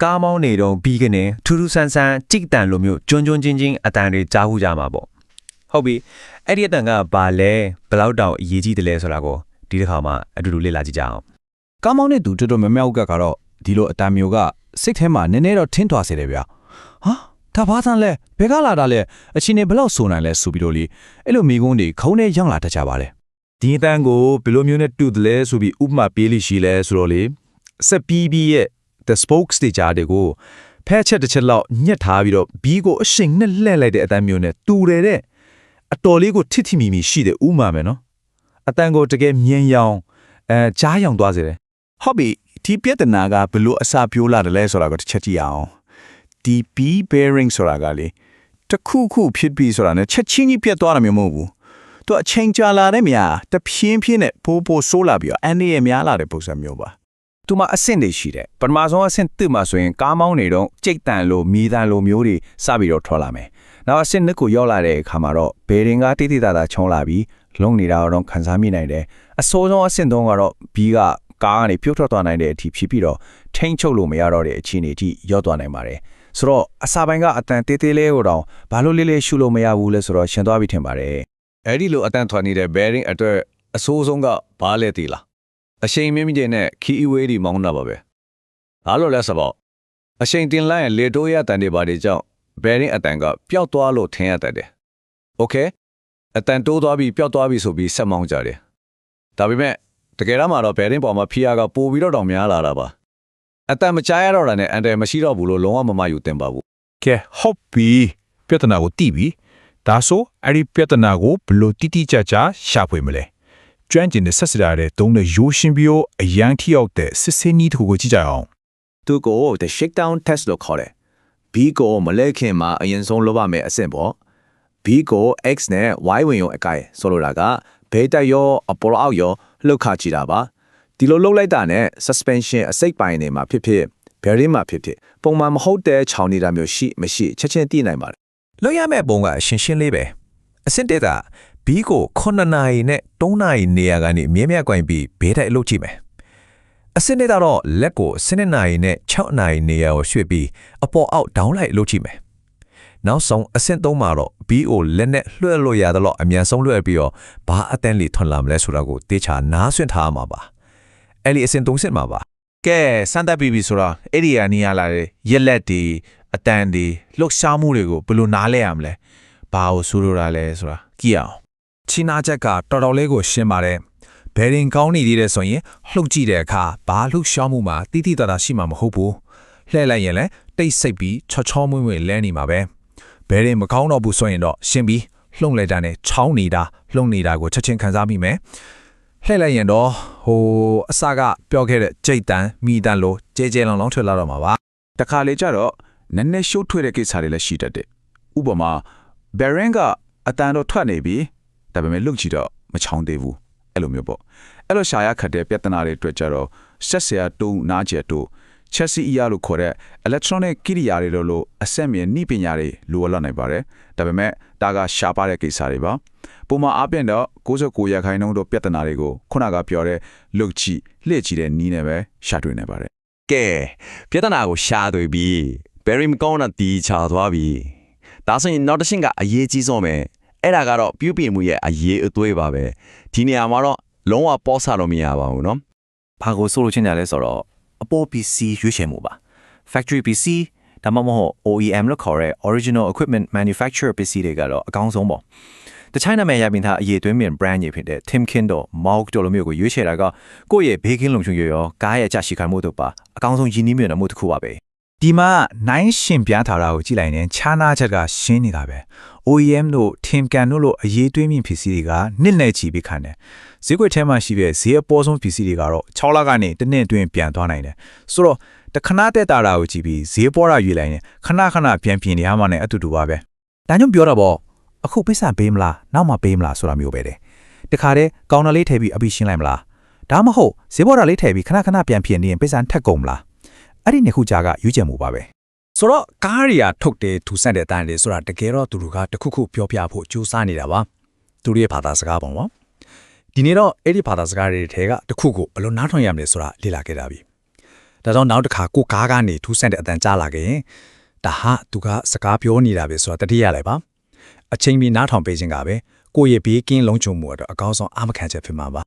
ကားမောင်းနေတော့ပြီးကနေထူးထူးဆန်းဆန်းကြိတ်တန်လိုမျိုးကျွန်းချင်းအတန်တွေကြားဟုကြမှာပေါ့ဟုတ်ပြီအဲ့ဒီအတန်ကဘာလဲဘယ်လောက်တောင်အရေးကြီးတယ်လဲဆိုတာကိုဒီတစ်ခါမှအတူတူလေ့လာကြည့်ကြအောင်ကားမောင်းတဲ့သူတော်တော်များများကတော့ဒီလိုအတန်မျိုးကစိတ်ထဲမှာနည်းနည်းတော့ထင်းထွာစေတယ်ဗျာဟာဒါဘာသန်းလဲဘယ်ကလာတာလဲအချင်းနေဘယ်လောက်ဆိုနိုင်လဲဆိုပြီးတော့လေအဲ့လိုမိကုန်းတွေခုံးနဲ့ရောက်လာတတ်ကြပါလေဒီအတန်ကိုဘယ်လိုမျိုးနဲ့တူတယ်လဲဆိုပြီးဥပမာပေးလိရှိလဲဆိုတော့လေဆက်ပြီးရဲ့ the spokes တွေကြားတွေကိုဖဲချက်တစ်ချက်လောက်ညှက်ထားပြီးတော့ဘီကိုအရှင်နဲ့လှည့်လိုက်တဲ့အတန်မျိုးနဲ့တူတယ်တဲ့အတော်လေးကိုထိထိမီမီရှိတဲ့ဥမာမယ်နော်အတန်ကိုတကယ်မြင်ရောင်ကြားရောင်သွားစေတယ်ဟုတ်ပြီဒီပြဿနာကဘယ်လိုအစာပြိုးလာတယ်လဲဆိုတာကိုတစ်ချက်ကြည့်အောင်ဒီ B bearing ဆိုတာကလေတခုခုဖြစ်ပြီးဆိုတာနဲ့ချက်ချင်းကြီးပြတ်သွားတာမျိုးမဟုတ်ဘူးသူအချိန်ကြာလာတဲ့မြာတဖြင်းဖြင်းနဲ့ပိုးဆိုးလာပြီးတော့အန်ရများလာတဲ့ပုံစံမျိုးပါသူမှအဆင့်တွေရှိတယ်ပထမဆုံးအဆင့်တစ်မှာဆိုရင်ကားမောင်းနေတော့ကြိတ်တန်လိုမီးတန်လိုမျိုးတွေစပြီးတော့ထွက်လာမယ်နောက်အဆင့်နှစ်ကိုရောက်လာတဲ့အခါမှာတော့ဘယ်ရင်ကတိတိတသာချုံလာပြီးလုံနေတာတော့ခန်းစားမိနိုင်တယ်အစိုးဆုံးအဆင့်သုံးကတော့ဘီကကားကနေပြုတ်ထွက်သွားနိုင်တဲ့အထိဖြစ်ပြီးတော့ထိန်းချုပ်လို့မရတော့တဲ့အခြေအနေအထိရောက်သွားနိုင်ပါတယ်ဆိုတော့အစာပိုင်းကအတန်တေးသေးလေးကိုတော့ဘာလို့လေးရှုလို့မရဘူးလဲဆိုတော့ရှင်းသွားပြီထင်ပါတယ်အဲ့ဒီလိုအတန်ထွက်နေတဲ့ bearing အတွက်အဆိုးဆုံးကဘာလဲတည်လားအရှိန်မြင့်မြင့်နဲ့ key away ဒီမောင်းတာပါပဲဘာလို့လဲဆိုတော့အရှိန်တင်လိုက်ရင်လေတိုးရတန်တွေပါတယ်ကြောင့် bearing အတန်ကပျောက်သွားလို့ထင်ရတတ်တယ် okay အတန်တိုးသွားပြီးပျောက်သွားပြီးဆိုပြီးဆက်မောင်းကြတယ်ဒါပေမဲ့တကယ်တော့မှတော့ bearing ပေါ်မှာဖိအားကပိုပြီးတော့တောင်များလာတာပါအတန်မချရတော့တာနဲ့အန်တယ်မရှိတော့ဘူးလို့လုံးဝမယူသင့်ပါဘူးကဲဟုတ်ပြီပြဿနာကိုသိပြီဒါဆိုအဲ့ဒီပြဿနာကိုဘလို့တိတိကျကျရှာဖွေမလဲကျွမ်းကျင်တဲ့ဆက်စရာတဲ့တုံးတဲ့ရိုးရှင်းပြီးအရန်ထိရောက်တဲ့စစ်စစ်နီးတစ်ခုကိုကြည့်ကြအောင်သူကို the shakedown test လို့ခေါ်တယ် B ကိုမလဲခင်မှာအရင်ဆုံးလုပ်ရမယ့်အဆင့်ပေါ့ B ကို X နဲ့ Y ဝင်ရောအကိုင်ဆိုလိုတာကဘဲတက်ရောအပေါ်အောက်ရောလှုပ်ခါကြည့်တာပါဒီလိုလှုပ်လိုက်တာနဲ့ suspension အစိတ်ပိုင်းတွေမှာဖြစ်ဖြစ် bearing မှာဖြစ်ဖြစ်ပုံမှန်မဟုတ်တဲ့ချောင်းနေတာမျိုးရှိမရှိချက်ချင်းသိနိုင်ပါတယ်လွှတ်ရမယ့်ပုံကရှင်းလေးပဲအဆင့်တက်တာဘီကို9နာရီနဲ့3နာရီနေရာကနေမြဲမြဲကွင်ပြီးဘေးတိုက်အလုပ်ကြည့်မယ်အဆင့်တက်တော့လက်ကို7နာရီနဲ့6နာရီနေရာကိုရွှေ့ပြီးအပေါ်အောက်ဒေါင်းလိုက်အလုပ်ကြည့်မယ်နောက်ဆုံးအဆင့်3မှာတော့ဘီကိုလက်နဲ့လွှတ်လို့ရတော့အမြန်ဆုံးလွှတ်ပြီးတော့ဘာအတန်းလေးထွန်လာမလဲဆိုတာကိုတေချာနားဆွင့်ထားမှာပါအဲ့ဒီအဆင့်3ဆင့်မှာပါကဲစမ်းသပ်ပြီးပြီဆိုတော့အဲ့ဒီကနေရလာတဲ့ရက်လက်တွေအတန်တွေလှုပ်ရှားမှုတွေကိုဘယ်လိုနားလဲရမလဲဘာကိုဆိုလိုတာလဲဆိုတာကြည့်အောင်ချီနာချက်ကတော်တော်လေးကိုရှင်းပါတယ်ဘယ်ရင်ကောင်းနေသေးတယ်ဆိုရင်လှုပ်ကြည့်တဲ့အခါဘာလှုပ်ရှားမှုမှာတိတိတသာရှိမှာမဟုတ်ဘူးလှည့်လိုက်ရင်လည်းတိတ်ဆိတ်ပြီးချောမွေ့လဲနေမှာပဲဘယ်ရင်မကောင်းတော့ဘူးဆိုရင်တော့ရှင်းပြီးလှုပ်လိုက်တာနဲ့ချောင်းနေတာလှုပ်နေတာကိုချက်ချင်းခံစားမိမယ်လှည့်လိုက်ရင်တော့အစကပြောခဲ့တဲ့ကြိတ်တန်မိတန်လိုကြဲလောင်ထွက်လာတော့မှာပါတခါလေကြတော့နည်းနည်းရှုပ်ထွေးတဲ့ကိစ္စတွေလည်းရှိတတ်တယ်ဥပမာ bearing ကအတန်တော့ထွက်နေပြီဒါပေမဲ့လုတ်ကြည့်တော့မချောင်းသေးဘူးအဲ့လိုမျိုးပေါ့အဲ့လိုရှာရခတ်တဲ့ပြဿနာတွေအတွက်ကြတော့ဆက်ဆရာတုံးနားကျက်တို့ချက်စီအရာလို့ခေါ်တဲ့ electronic ကိရိယာတွေလို့အဆက်မြင်နှိပညာတွေလိုအပ်နိုင်ပါတယ်ဒါပေမဲ့ဒါကရှားပါတဲ့ကိစ္စတွေပါပုံမှန်အားဖြင့်တော့99%တို့ပြဿနာတွေကိုခုနကပြောတဲ့လုတ်ကြည့်လှည့်ကြည့်တဲ့နည်းနဲ့ပဲရှာတွေ့နေပါတယ်ကဲပြဿနာကိုရှာတွေ့ပြီ bearing ကောင်းတာတီချာသွားပြီဒါဆိုရင်နောက်တစ်ဆင့်ကအရေးကြီးဆုံးပဲအဲ့ဒါကတော့ပြုပြင်မှုရဲ့အရေးအသွေးပါပဲဒီနေရာမှာတော့လုံးဝပေါ်ဆလို့မရပါဘူးเนาะဘာကိုဆိုလိုချင်တယ်လဲဆိုတော့အပေါ် PC ရွေးချယ်မှုပါ factory PC ဒါမှမဟုတ် OEM လို့ခေါ်တဲ့ original equipment manufacturer PC တွေကတော့အကောင်းဆုံးပေါ့တခြားနာမည်ရပြင်ထားအရေးသွင်းမြင် brand တွေဖြစ်တဲ့ Timken တို့ Moog တို့လိုမျိုးကိုရွေးချယ်တာကကိုယ့်ရဲ့ဘေးကင်းလုံခြုံရေးရောကားရဲ့အကျရှိခိုင်မှုတို့ပါအကောင်းဆုံးရင်းနှီးမြှုပ်နှံမှုတစ်ခုပါပဲဒီမှာနိုင်ရှင်ပြထားတာကိုကြည့်လိုက်ရင်ခြားနာချက်ကရှင်းနေတာပဲ OEM တို့ Timken တို့လိုအရေးသွင်းမြင် PC တွေကနှစ်နဲ့ချီပြီးခံတယ်ဈေးကွက်ထဲမှာရှိတဲ့ဈေးအပေါ်ဆုံး PC တွေကတော့6လကနေတစ်နှစ်အတွင်းပြန်သွားနိုင်တယ်ဆိုတော့တခဏတက်တာကိုကြည့်ပြီးဈေးပေါ်တာရွေးလိုက်ရင်ခဏပြန်ပြင်နေရမှနဲ့အတူတူပါပဲဒါကြောင့်ပြောတော့အခုပိတ်ဆံပေးမလားနောက်မှပေးမလားဆိုတာမျိုးပဲတဲ့တခါတည်းကောင်တာလေးထည့်ပြီးအပြီးရှင်းလိုက်မလားဒါမှမဟုတ်ဈေးပေါ်တာလေးထည့်ပြီးခဏပြန်ပြင်နေရင်ပိတ်ဆံထက်ကုန်မလားအဲ့ဒီနှစ်ခုကြားကရွေးချယ်မှုပါပဲဆိုတော့ကားတွေကထုတ်တယ်ထူဆန့်တဲ့အတိုင်းတွေဆိုတာတကယ်တော့သူတို့ကတခုခုပြောပြဖို့ကြိုးစားနေတာပါသူတို့ရဲ့ဘာသာစကားပေါ့ဒီနေ့တော့အဲ့ဒီဘာသာစကားတွေထဲကတခုခုဘယ်လိုနားထောင်ရမလဲဆိုတာလေ့လာခဲ့တာပြီဒါ ဒါကြောင့်နောက်တစ်ခါကိုကားကနေထူးဆန်းတဲ့အတန်ကြားလာခဲ့ရင်ဒါဟာသူကစကားပြောနေတာပဲဆိုတာတတိယလိုက်ပါအချိန်မီနားထောင်ပေးခြင်းကပဲကိုယ့်ရဲ့ဘေးကင်းလုံးချုံမှုအတွက်အကောင်းဆုံးအာမခံချက်ဖြစ်မှာပါ